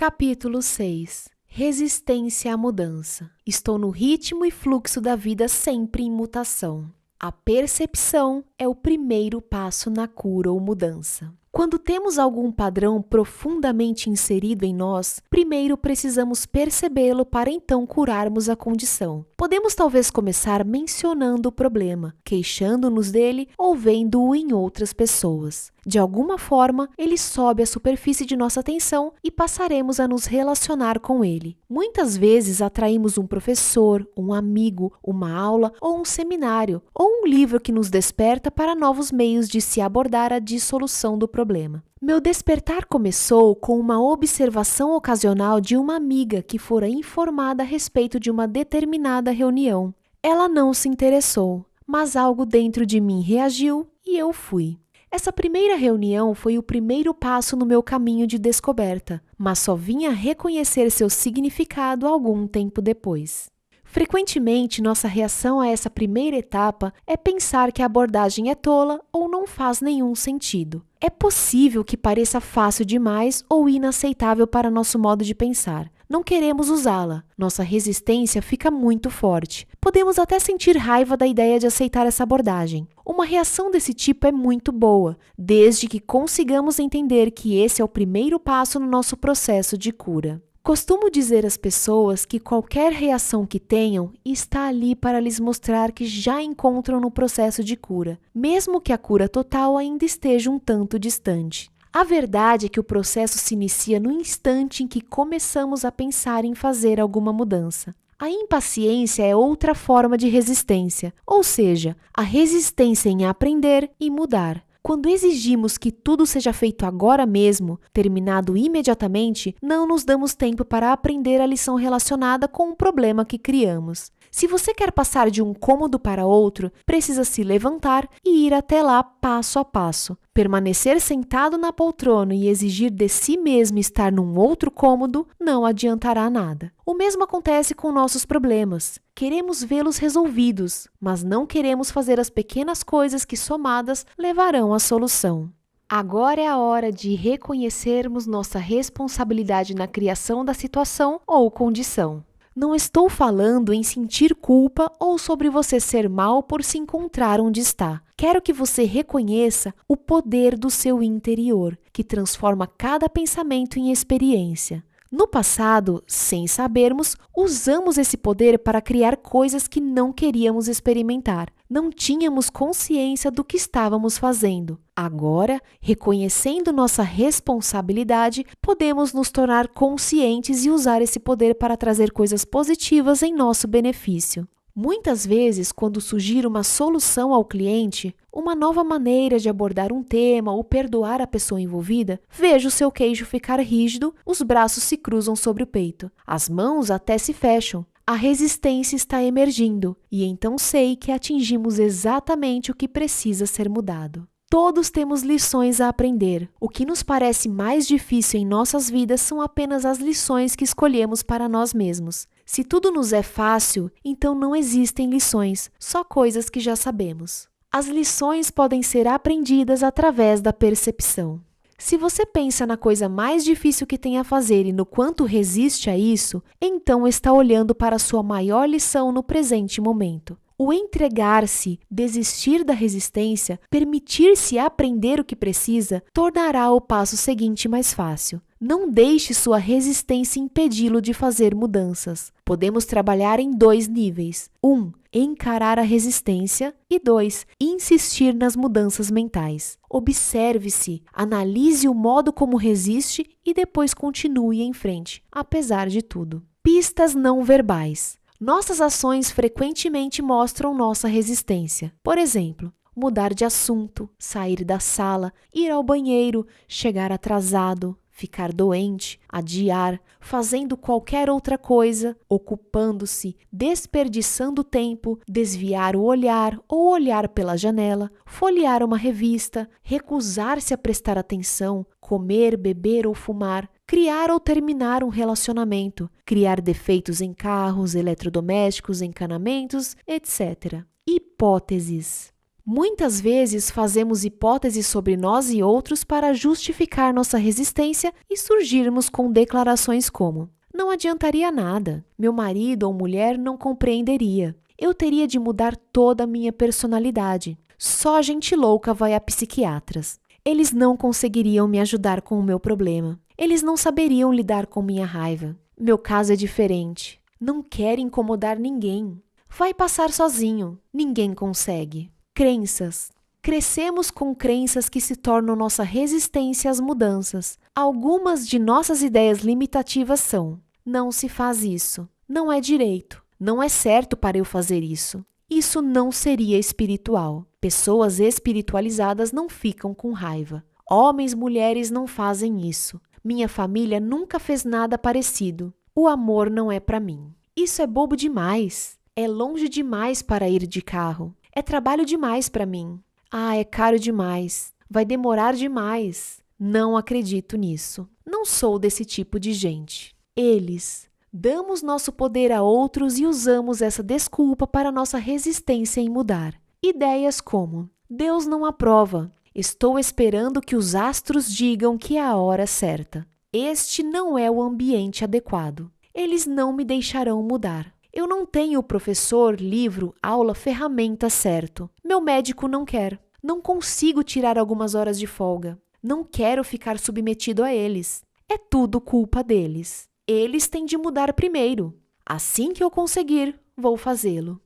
Capítulo 6. Resistência à mudança. Estou no ritmo e fluxo da vida sempre em mutação. A percepção é o primeiro passo na cura ou mudança. Quando temos algum padrão profundamente inserido em nós, primeiro precisamos percebê-lo para então curarmos a condição. Podemos talvez começar mencionando o problema, queixando-nos dele ou vendo-o em outras pessoas. De alguma forma, ele sobe à superfície de nossa atenção e passaremos a nos relacionar com ele. Muitas vezes atraímos um professor, um amigo, uma aula ou um seminário, ou um livro que nos desperta para novos meios de se abordar a dissolução do problema. Meu despertar começou com uma observação ocasional de uma amiga que fora informada a respeito de uma determinada reunião. Ela não se interessou, mas algo dentro de mim reagiu e eu fui. Essa primeira reunião foi o primeiro passo no meu caminho de descoberta, mas só vim a reconhecer seu significado algum tempo depois. Frequentemente, nossa reação a essa primeira etapa é pensar que a abordagem é tola ou não faz nenhum sentido. É possível que pareça fácil demais ou inaceitável para nosso modo de pensar. Não queremos usá-la. Nossa resistência fica muito forte. Podemos até sentir raiva da ideia de aceitar essa abordagem. Uma reação desse tipo é muito boa, desde que consigamos entender que esse é o primeiro passo no nosso processo de cura. Costumo dizer às pessoas que qualquer reação que tenham está ali para lhes mostrar que já encontram no processo de cura, mesmo que a cura total ainda esteja um tanto distante. A verdade é que o processo se inicia no instante em que começamos a pensar em fazer alguma mudança. A impaciência é outra forma de resistência, ou seja, a resistência em aprender e mudar. Quando exigimos que tudo seja feito agora mesmo, terminado imediatamente, não nos damos tempo para aprender a lição relacionada com o problema que criamos. Se você quer passar de um cômodo para outro, precisa se levantar e ir até lá passo a passo. Permanecer sentado na poltrona e exigir de si mesmo estar num outro cômodo não adiantará nada. O mesmo acontece com nossos problemas. Queremos vê-los resolvidos, mas não queremos fazer as pequenas coisas que, somadas, levarão à solução. Agora é a hora de reconhecermos nossa responsabilidade na criação da situação ou condição. Não estou falando em sentir culpa ou sobre você ser mal por se encontrar onde está. Quero que você reconheça o poder do seu interior, que transforma cada pensamento em experiência. No passado, sem sabermos, usamos esse poder para criar coisas que não queríamos experimentar. Não tínhamos consciência do que estávamos fazendo. Agora, reconhecendo nossa responsabilidade, podemos nos tornar conscientes e usar esse poder para trazer coisas positivas em nosso benefício. Muitas vezes, quando surgir uma solução ao cliente, uma nova maneira de abordar um tema ou perdoar a pessoa envolvida, vejo seu queixo ficar rígido, os braços se cruzam sobre o peito, as mãos até se fecham. A resistência está emergindo e então sei que atingimos exatamente o que precisa ser mudado. Todos temos lições a aprender. O que nos parece mais difícil em nossas vidas são apenas as lições que escolhemos para nós mesmos. Se tudo nos é fácil, então não existem lições, só coisas que já sabemos. As lições podem ser aprendidas através da percepção. Se você pensa na coisa mais difícil que tem a fazer e no quanto resiste a isso, então está olhando para a sua maior lição no presente momento. O entregar-se, desistir da resistência, permitir-se aprender o que precisa, tornará o passo seguinte mais fácil. Não deixe sua resistência impedi-lo de fazer mudanças. Podemos trabalhar em 2 níveis. 1. Encarar a resistência e 2. Insistir nas mudanças mentais. Observe-se, analise o modo como resiste e depois continue em frente, apesar de tudo. Pistas não verbais. Nossas ações frequentemente mostram nossa resistência. Por exemplo, mudar de assunto, sair da sala, ir ao banheiro, chegar atrasado, ficar doente, adiar, fazendo qualquer outra coisa, ocupando-se, desperdiçando tempo, desviar o olhar ou olhar pela janela, folhear uma revista, recusar-se a prestar atenção, comer, beber ou fumar, criar ou terminar um relacionamento, criar defeitos em carros, eletrodomésticos, encanamentos, etc. Hipóteses. Muitas vezes fazemos hipóteses sobre nós e outros para justificar nossa resistência e surgirmos com declarações como: não adiantaria nada, meu marido ou mulher não compreenderia, eu teria de mudar toda a minha personalidade, só gente louca vai a psiquiatras, eles não conseguiriam me ajudar com o meu problema, eles não saberiam lidar com minha raiva, meu caso é diferente, não quero incomodar ninguém, vai passar sozinho, ninguém consegue. Crenças. Crescemos com crenças que se tornam nossa resistência às mudanças. Algumas de nossas ideias limitativas são: não se faz isso, não é direito, não é certo para eu fazer isso. Isso não seria espiritual. Pessoas espiritualizadas não ficam com raiva. Homens, mulheres não fazem isso. Minha família nunca fez nada parecido. O amor não é para mim. Isso é bobo demais. É longe demais para ir de carro. É trabalho demais para mim. Ah, é caro demais. Vai demorar demais. Não acredito nisso. Não sou desse tipo de gente. Eles. Damos nosso poder a outros e usamos essa desculpa para nossa resistência em mudar. Ideias como: Deus não aprova. Estou esperando que os astros digam que é a hora certa. Este não é o ambiente adequado. Eles não me deixarão mudar. Eu não tenho o professor, livro, aula, ferramenta certo. Meu médico não quer. Não consigo tirar algumas horas de folga. Não quero ficar submetido a eles. É tudo culpa deles. Eles têm de mudar primeiro. Assim que eu conseguir, vou fazê-lo.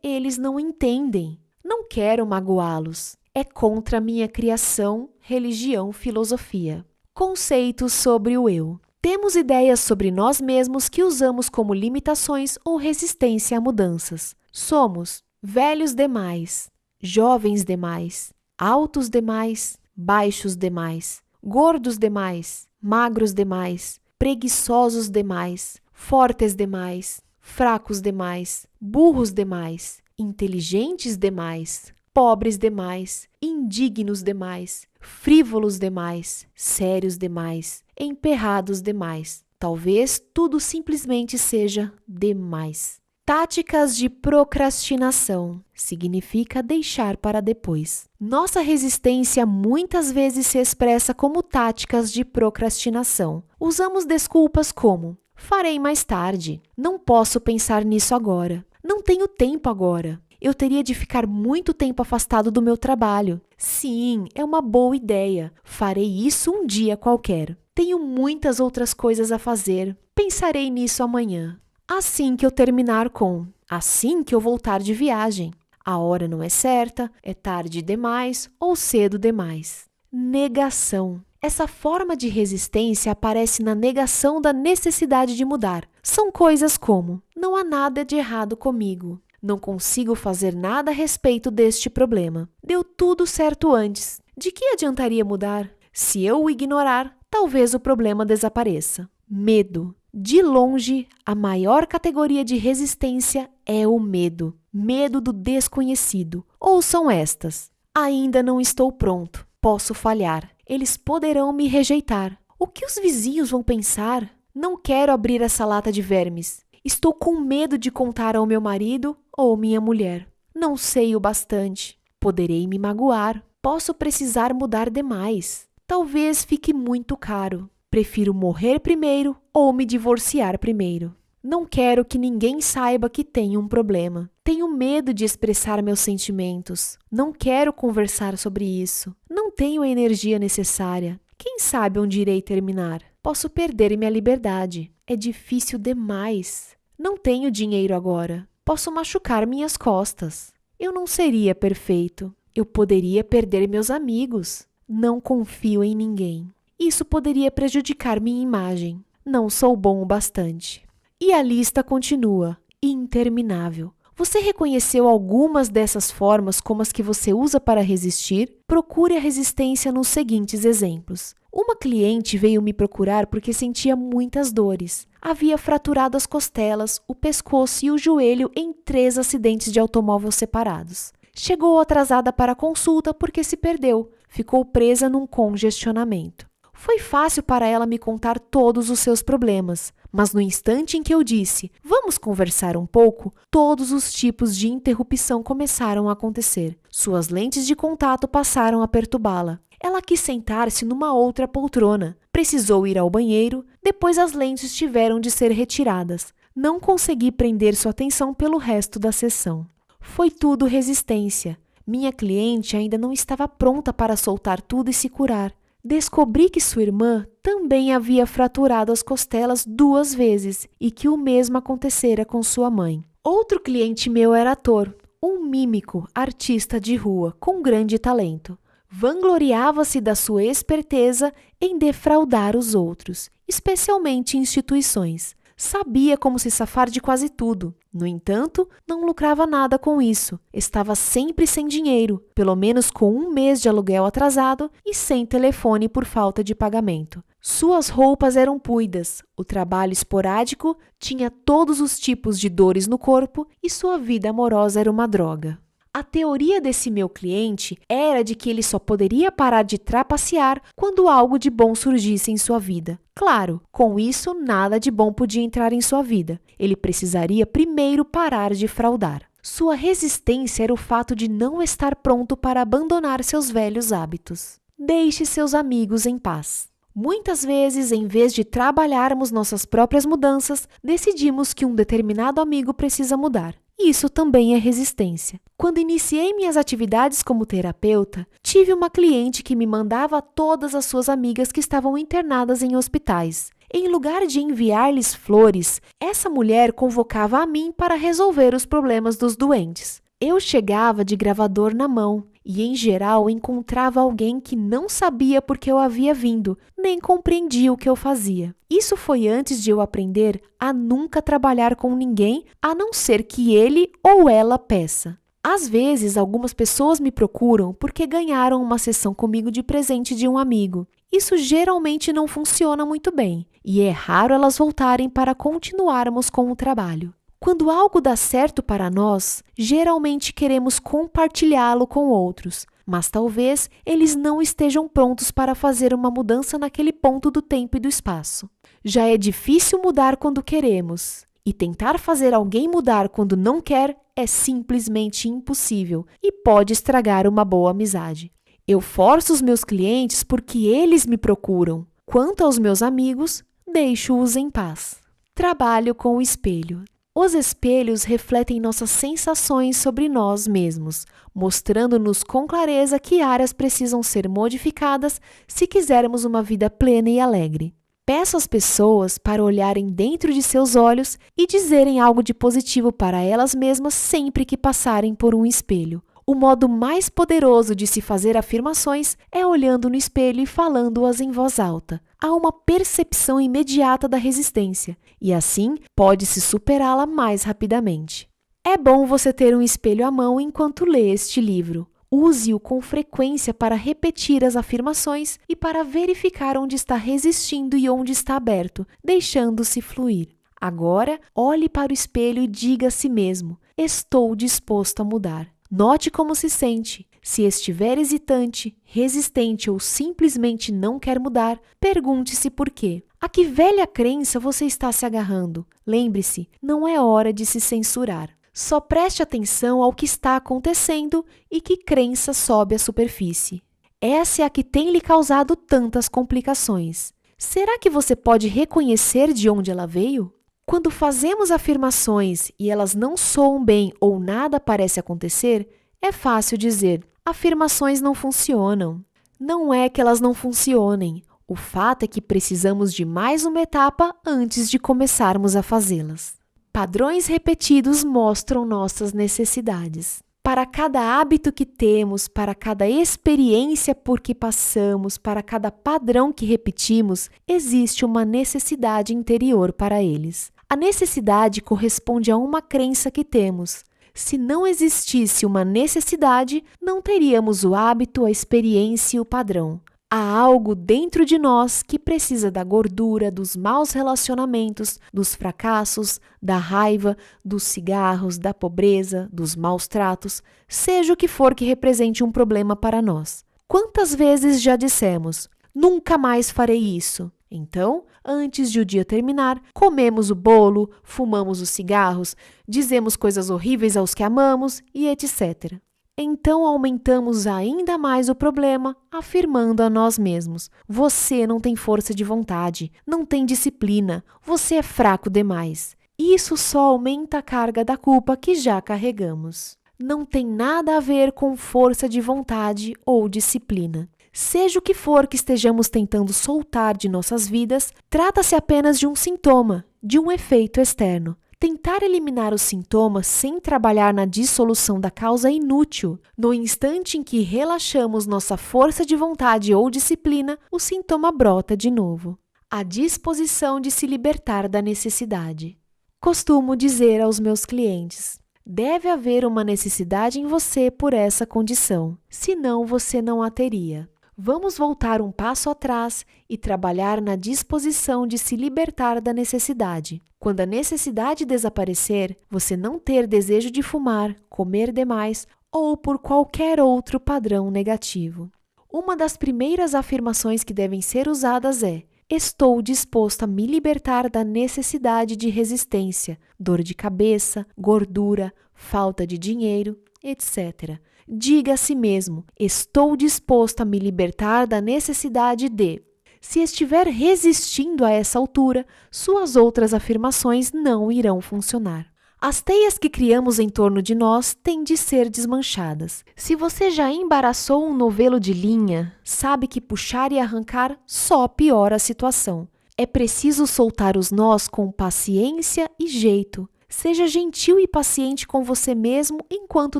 Eles não entendem. Não quero magoá-los. É contra a minha criação, religião, filosofia. Conceitos sobre o eu. Temos ideias sobre nós mesmos que usamos como limitações ou resistência a mudanças. Somos velhos demais, jovens demais, altos demais, baixos demais, gordos demais, magros demais, preguiçosos demais, fortes demais, fracos demais, burros demais, inteligentes demais, pobres demais, indignos demais, frívolos demais, sérios demais, emperrados demais. Talvez tudo simplesmente seja demais. Táticas de procrastinação significa deixar para depois. Nossa resistência muitas vezes se expressa como táticas de procrastinação. Usamos desculpas como: farei mais tarde, não posso pensar nisso agora, não tenho tempo agora. Eu teria de ficar muito tempo afastado do meu trabalho. Sim, é uma boa ideia. Farei isso um dia qualquer. Tenho muitas outras coisas a fazer. Pensarei nisso amanhã. Assim que eu terminar com. Assim que eu voltar de viagem. A hora não é certa, é tarde demais ou cedo demais. Negação. Essa forma de resistência aparece na negação da necessidade de mudar. São coisas como: não há nada de errado comigo. Não consigo fazer nada a respeito deste problema. Deu tudo certo antes. De que adiantaria mudar? Se eu o ignorar, talvez o problema desapareça. Medo. De longe, a maior categoria de resistência é o medo. Medo do desconhecido. Ou são estas: ainda não estou pronto. Posso falhar. Eles poderão me rejeitar. O que os vizinhos vão pensar? Não quero abrir essa lata de vermes. Estou com medo de contar ao meu marido ou minha mulher. Não sei o bastante. Poderei me magoar. Posso precisar mudar demais. Talvez fique muito caro. Prefiro morrer primeiro ou me divorciar primeiro. Não quero que ninguém saiba que tenho um problema. Tenho medo de expressar meus sentimentos. Não quero conversar sobre isso. Não tenho a energia necessária. Quem sabe onde irei terminar? Posso perder minha liberdade. É difícil demais. Não tenho dinheiro agora. Posso machucar minhas costas. Eu não seria perfeito. Eu poderia perder meus amigos. Não confio em ninguém. Isso poderia prejudicar minha imagem. Não sou bom o bastante. E a lista continua, interminável. Você reconheceu algumas dessas formas como as que você usa para resistir? Procure a resistência nos seguintes exemplos. Uma cliente veio me procurar porque sentia muitas dores. Havia fraturado as costelas, o pescoço e o joelho em 3 acidentes de automóvel separados. Chegou atrasada para a consulta porque se perdeu. Ficou presa num congestionamento. Foi fácil para ela me contar todos os seus problemas, mas no instante em que eu disse, vamos conversar um pouco, todos os tipos de interrupção começaram a acontecer. Suas lentes de contato passaram a perturbá-la. Ela quis sentar-se numa outra poltrona. Precisou ir ao banheiro, depois as lentes tiveram de ser retiradas. Não consegui prender sua atenção pelo resto da sessão. Foi tudo resistência. Minha cliente ainda não estava pronta para soltar tudo e se curar. Descobri que sua irmã também havia fraturado as costelas 2 vezes e que o mesmo acontecera com sua mãe. Outro cliente meu era ator, um mímico, artista de rua, com grande talento. Vangloriava-se da sua esperteza em defraudar os outros, especialmente instituições. Sabia como se safar de quase tudo. No entanto, não lucrava nada com isso. Estava sempre sem dinheiro, pelo menos com 1 mês de aluguel atrasado e sem telefone por falta de pagamento. Suas roupas eram puidas, o trabalho esporádico, tinha todos os tipos de dores no corpo e sua vida amorosa era uma droga. A teoria desse meu cliente era de que ele só poderia parar de trapacear quando algo de bom surgisse em sua vida. Claro, com isso nada de bom podia entrar em sua vida. Ele precisaria primeiro parar de fraudar. Sua resistência era o fato de não estar pronto para abandonar seus velhos hábitos. Deixe seus amigos em paz. Muitas vezes, em vez de trabalharmos nossas próprias mudanças, decidimos que um determinado amigo precisa mudar. Isso também é resistência. Quando iniciei minhas atividades como terapeuta, tive uma cliente que me mandava a todas as suas amigas que estavam internadas em hospitais. Em lugar de enviar-lhes flores, essa mulher convocava a mim para resolver os problemas dos doentes. Eu chegava de gravador na mão e, em geral, encontrava alguém que não sabia por que eu havia vindo, nem compreendia o que eu fazia. Isso foi antes de eu aprender a nunca trabalhar com ninguém, a não ser que ele ou ela peça. Às vezes, algumas pessoas me procuram porque ganharam uma sessão comigo de presente de um amigo. Isso geralmente não funciona muito bem, e é raro elas voltarem para continuarmos com o trabalho. Quando algo dá certo para nós, geralmente queremos compartilhá-lo com outros, mas talvez eles não estejam prontos para fazer uma mudança naquele ponto do tempo e do espaço. Já é difícil mudar quando queremos, e tentar fazer alguém mudar quando não quer é simplesmente impossível e pode estragar uma boa amizade. Eu forço os meus clientes porque eles me procuram. Quanto aos meus amigos, deixo-os em paz. Trabalho com o espelho. Os espelhos refletem nossas sensações sobre nós mesmos, mostrando-nos com clareza que áreas precisam ser modificadas se quisermos uma vida plena e alegre. Peço às pessoas para olharem dentro de seus olhos e dizerem algo de positivo para elas mesmas sempre que passarem por um espelho. O modo mais poderoso de se fazer afirmações é olhando no espelho e falando-as em voz alta. Há uma percepção imediata da resistência e, assim, pode-se superá-la mais rapidamente. É bom você ter um espelho à mão enquanto lê este livro. Use-o com frequência para repetir as afirmações e para verificar onde está resistindo e onde está aberto, deixando-se fluir. Agora, olhe para o espelho e diga a si mesmo: estou disposto a mudar. Note como se sente. Se estiver hesitante, resistente ou simplesmente não quer mudar, pergunte-se por quê. A que velha crença você está se agarrando? Lembre-se, não é hora de se censurar. Só preste atenção ao que está acontecendo e que crença sobe à superfície. Essa é a que tem lhe causado tantas complicações. Será que você pode reconhecer de onde ela veio? Quando fazemos afirmações e elas não soam bem ou nada parece acontecer, é fácil dizer: afirmações não funcionam. Não é que elas não funcionem. O fato é que precisamos de mais uma etapa antes de começarmos a fazê-las. Padrões repetidos mostram nossas necessidades. Para cada hábito que temos, para cada experiência por que passamos, para cada padrão que repetimos, existe uma necessidade interior para eles. A necessidade corresponde a uma crença que temos. Se não existisse uma necessidade, não teríamos o hábito, a experiência e o padrão. Há algo dentro de nós que precisa da gordura, dos maus relacionamentos, dos fracassos, da raiva, dos cigarros, da pobreza, dos maus tratos, seja o que for que represente um problema para nós. Quantas vezes já dissemos: Nunca mais farei isso. Então, antes de o dia terminar, comemos o bolo, fumamos os cigarros, dizemos coisas horríveis aos que amamos e etc. Então aumentamos ainda mais o problema, afirmando a nós mesmos: você não tem força de vontade, não tem disciplina, você é fraco demais. Isso só aumenta a carga da culpa que já carregamos. Não tem nada a ver com força de vontade ou disciplina. Seja o que for que estejamos tentando soltar de nossas vidas, trata-se apenas de um sintoma, de um efeito externo. Tentar eliminar o sintoma sem trabalhar na dissolução da causa é inútil. No instante em que relaxamos nossa força de vontade ou disciplina, o sintoma brota de novo. A disposição de se libertar da necessidade. Costumo dizer aos meus clientes: deve haver uma necessidade em você por essa condição, senão você não a teria. Vamos voltar um passo atrás e trabalhar na disposição de se libertar da necessidade. Quando a necessidade desaparecer, você não ter desejo de fumar, comer demais ou por qualquer outro padrão negativo. Uma das primeiras afirmações que devem ser usadas é: estou disposto a me libertar da necessidade de resistência, dor de cabeça, gordura, falta de dinheiro, etc. Diga a si mesmo: estou disposto a me libertar da necessidade de. Se estiver resistindo a essa altura, suas outras afirmações não irão funcionar. As teias que criamos em torno de nós têm de ser desmanchadas. Se você já embaraçou um novelo de linha, sabe que puxar e arrancar só piora a situação. É preciso soltar os nós com paciência e jeito. Seja gentil e paciente com você mesmo enquanto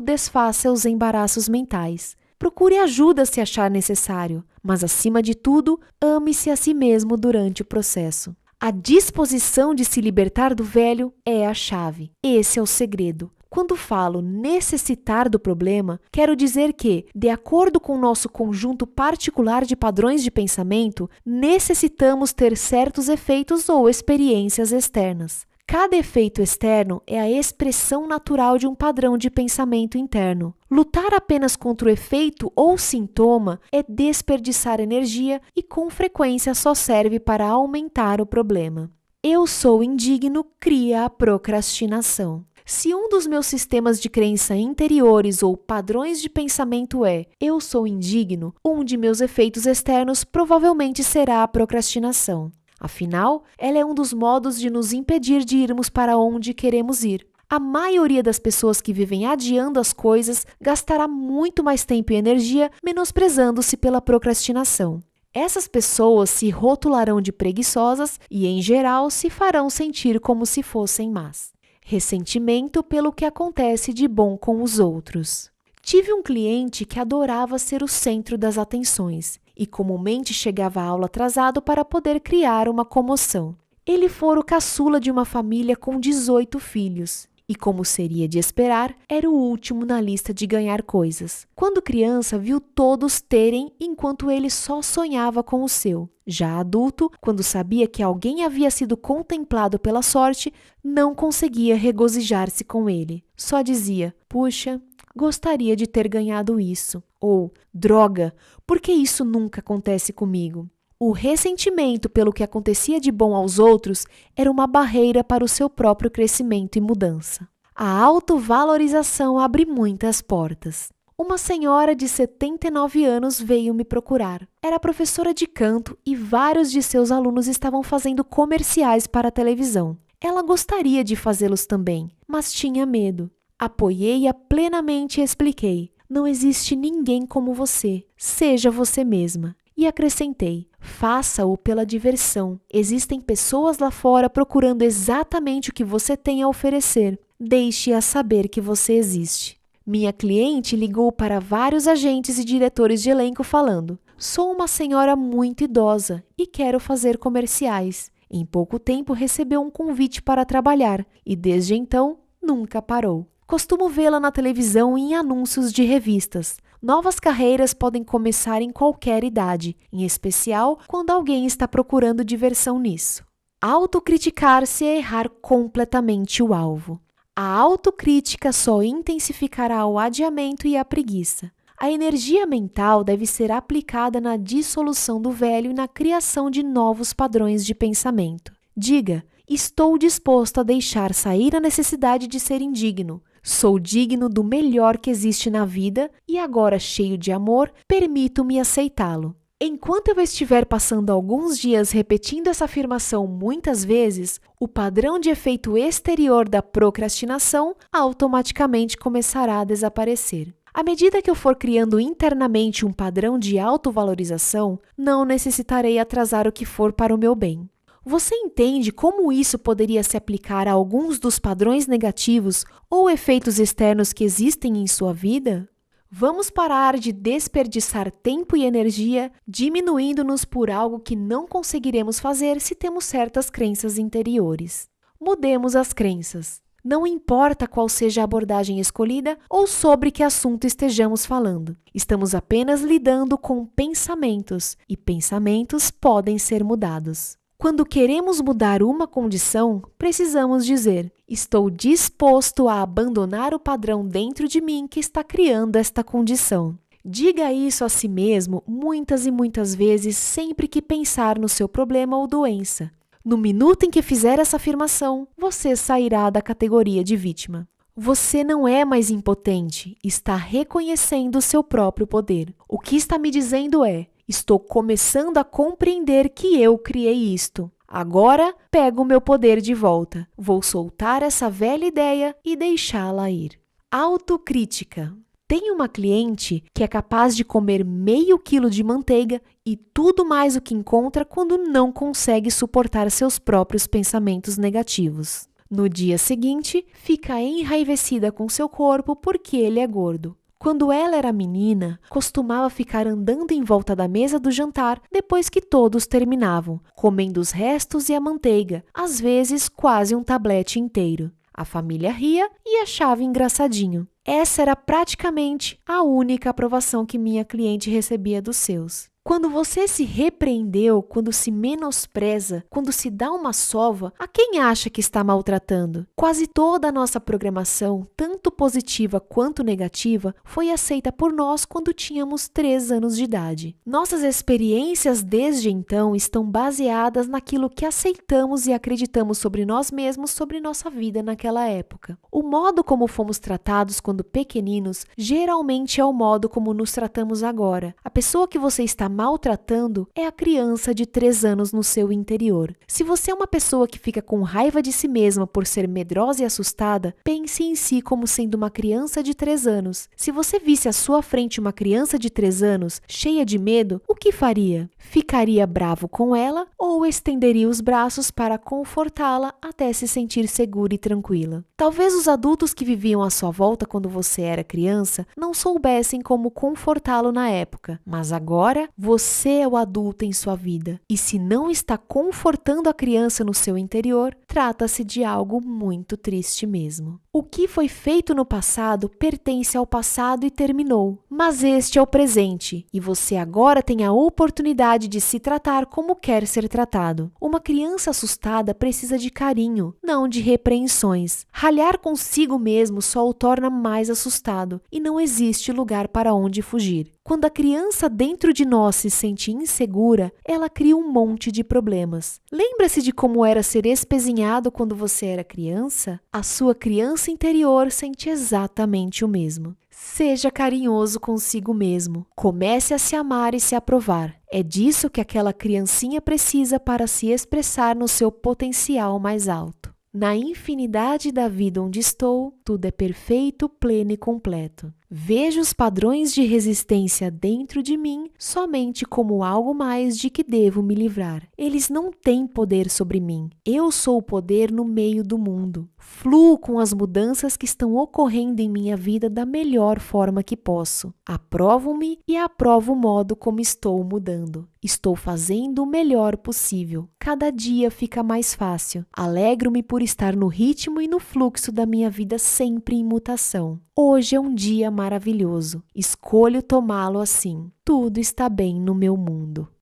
desfaz seus embaraços mentais. Procure ajuda se achar necessário, mas acima de tudo, ame-se a si mesmo durante o processo. A disposição de se libertar do velho é a chave. Esse é o segredo. Quando falo necessitar do problema, quero dizer que, de acordo com nosso conjunto particular de padrões de pensamento, necessitamos ter certos efeitos ou experiências externas. Cada efeito externo é a expressão natural de um padrão de pensamento interno. Lutar apenas contra o efeito ou sintoma é desperdiçar energia e, com frequência, só serve para aumentar o problema. Eu sou indigno cria a procrastinação. Se um dos meus sistemas de crença interiores ou padrões de pensamento é eu sou indigno, um de meus efeitos externos provavelmente será a procrastinação. Afinal, ela é um dos modos de nos impedir de irmos para onde queremos ir. A maioria das pessoas que vivem adiando as coisas gastará muito mais tempo e energia menosprezando-se pela procrastinação. Essas pessoas se rotularão de preguiçosas e, em geral, se farão sentir como se fossem más. Ressentimento pelo que acontece de bom com os outros. Tive um cliente que adorava ser o centro das atenções e comumente chegava à aula atrasado para poder criar uma comoção. Ele fora o caçula de uma família com 18 filhos e, como seria de esperar, era o último na lista de ganhar coisas. Quando criança, viu todos terem enquanto ele só sonhava com o seu. Já adulto, quando sabia que alguém havia sido contemplado pela sorte, não conseguia regozijar-se com ele. Só dizia: puxa, gostaria de ter ganhado isso. Ou, droga, por que isso nunca acontece comigo? O ressentimento pelo que acontecia de bom aos outros era uma barreira para o seu próprio crescimento e mudança. A autovalorização abre muitas portas. Uma senhora de 79 anos veio me procurar. Era professora de canto e vários de seus alunos estavam fazendo comerciais para a televisão. Ela gostaria de fazê-los também, mas tinha medo. Apoiei-a plenamente e expliquei: não existe ninguém como você, seja você mesma. E acrescentei: faça-o pela diversão. Existem pessoas lá fora procurando exatamente o que você tem a oferecer. Deixe-a saber que você existe. Minha cliente ligou para vários agentes e diretores de elenco falando: sou uma senhora muito idosa e quero fazer comerciais. Em pouco tempo recebeu um convite para trabalhar e desde então nunca parou. Costumo vê-la na televisão e em anúncios de revistas. Novas carreiras podem começar em qualquer idade, em especial quando alguém está procurando diversão nisso. Autocriticar-se é errar completamente o alvo. A autocrítica só intensificará o adiamento e a preguiça. A energia mental deve ser aplicada na dissolução do velho e na criação de novos padrões de pensamento. Diga: estou disposto a deixar sair a necessidade de ser indigno. Sou digno do melhor que existe na vida e agora, cheio de amor, permito-me aceitá-lo. Enquanto eu estiver passando alguns dias repetindo essa afirmação muitas vezes, o padrão de efeito exterior da procrastinação automaticamente começará a desaparecer. À medida que eu for criando internamente um padrão de autovalorização, não necessitarei atrasar o que for para o meu bem. Você entende como isso poderia se aplicar a alguns dos padrões negativos ou efeitos externos que existem em sua vida? Vamos parar de desperdiçar tempo e energia diminuindo-nos por algo que não conseguiremos fazer se temos certas crenças interiores. Mudemos as crenças. Não importa qual seja a abordagem escolhida ou sobre que assunto estejamos falando. Estamos apenas lidando com pensamentos e pensamentos podem ser mudados. Quando queremos mudar uma condição, precisamos dizer: estou disposto a abandonar o padrão dentro de mim que está criando esta condição. Diga isso a si mesmo muitas e muitas vezes sempre que pensar no seu problema ou doença. No minuto em que fizer essa afirmação, você sairá da categoria de vítima. Você não é mais impotente, está reconhecendo o seu próprio poder. O que está me dizendo é: estou começando a compreender que eu criei isto. Agora, pego o meu poder de volta. Vou soltar essa velha ideia e deixá-la ir. Autocrítica. Tenho uma cliente que é capaz de comer meio quilo de manteiga e tudo mais o que encontra quando não consegue suportar seus próprios pensamentos negativos. No dia seguinte, fica enraivecida com seu corpo porque ele é gordo. Quando ela era menina, costumava ficar andando em volta da mesa do jantar depois que todos terminavam, comendo os restos e a manteiga, às vezes quase um tablete inteiro. A família ria e achava engraçadinho. Essa era praticamente a única aprovação que minha cliente recebia dos seus. Quando você se repreendeu, quando se menospreza, quando se dá uma sova, a quem acha que está maltratando? Quase toda a nossa programação, tanto positiva quanto negativa, foi aceita por nós quando tínhamos 3 anos de idade. Nossas experiências desde então estão baseadas naquilo que aceitamos e acreditamos sobre nós mesmos, sobre nossa vida naquela época. O modo como fomos tratados quando pequeninos geralmente é o modo como nos tratamos agora. A pessoa que você está maltratando é a criança de 3 anos no seu interior. Se você é uma pessoa que fica com raiva de si mesma por ser medrosa e assustada, pense em si como sendo uma criança de 3 anos. Se você visse à sua frente uma criança de 3 anos, cheia de medo, o que faria? Ficaria bravo com ela ou estenderia os braços para confortá-la até se sentir segura e tranquila? Talvez os adultos que viviam à sua volta quando você era criança não soubessem como confortá-lo na época, mas agora você é o adulto em sua vida, e se não está confortando a criança no seu interior, trata-se de algo muito triste mesmo. O que foi feito no passado pertence ao passado e terminou, mas este é o presente, e você agora tem a oportunidade de se tratar como quer ser tratado. Uma criança assustada precisa de carinho, não de repreensões. Ralhar consigo mesmo só o torna mais assustado, e não existe lugar para onde fugir. Quando a criança dentro de nós se sente insegura, ela cria um monte de problemas. Lembra-se de como era ser espezinhado quando você era criança? A sua criança interior sente exatamente o mesmo. Seja carinhoso consigo mesmo. Comece a se amar e se aprovar. É disso que aquela criancinha precisa para se expressar no seu potencial mais alto. Na infinidade da vida onde estou, tudo é perfeito, pleno e completo. Vejo os padrões de resistência dentro de mim somente como algo mais de que devo me livrar. Eles não têm poder sobre mim. Eu sou o poder no meio do mundo. Fluo com as mudanças que estão ocorrendo em minha vida da melhor forma que posso. Aprovo-me e aprovo o modo como estou mudando. Estou fazendo o melhor possível. Cada dia fica mais fácil. Alegro-me por estar no ritmo e no fluxo da minha vida sempre em mutação. Hoje é um dia maravilhoso. Escolho tomá-lo assim. Tudo está bem no meu mundo.